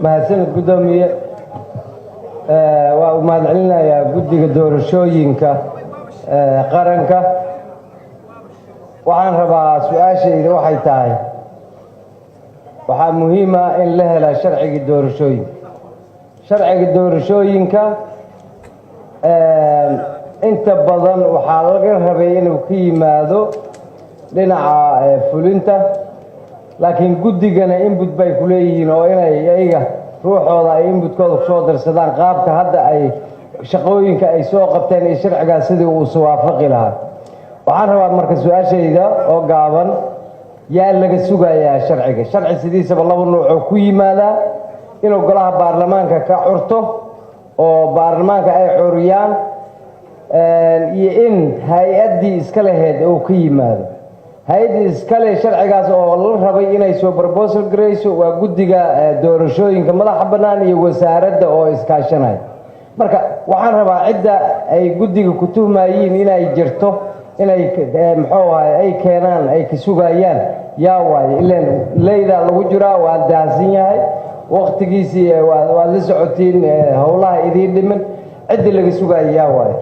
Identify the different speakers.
Speaker 1: mahadsanid gudoomiye waa u mahadcelinayaa guddiga doorashooyinka qaranka waxaan rabaa su-aashayda waxay tahay waxaa muhiim ah in la hela sharciga doorashooyinka inta badan waxaa laga rabay inuu ka yimaado dhinaca fulinta laakiin guddigana input bay ku leeyihiin oo inay iyaga ruuxooda ay inputkooda kusoo darsadaan qaabka hadda ay shaqooyinka ay soo qabteen iyo sharcigaas sidii uu iswaafaqi lahaa waxaan rabaa marka su-aashayda oo gaaban yaa laga sugayaa sharci sidiisaba laba nuucoo ku yimaadaa inuu golaha baarlamaanka ka curto oo baarlamaanka ay curiyaan iyo in hay-addii iska laheyd uu ka yimaado hay-addii iskale sharcigaas oo la rabay inay soo proposal garayso waa guddiga doorashooyinka madaxa bannaan iyo wasaaradda oo iskaashanaya marka waxaan rabaa cidda ay guddiga ku tuhmayiin inay jirto inay muxuu ahay ay keenaan ay ka sugayaan yaa waaye ilaan leydaa lagu jiraa waa daahsan yahay waqtigiisii waad la socotiin howlaha idiin dhiman cidda laga sugaya yaa waaye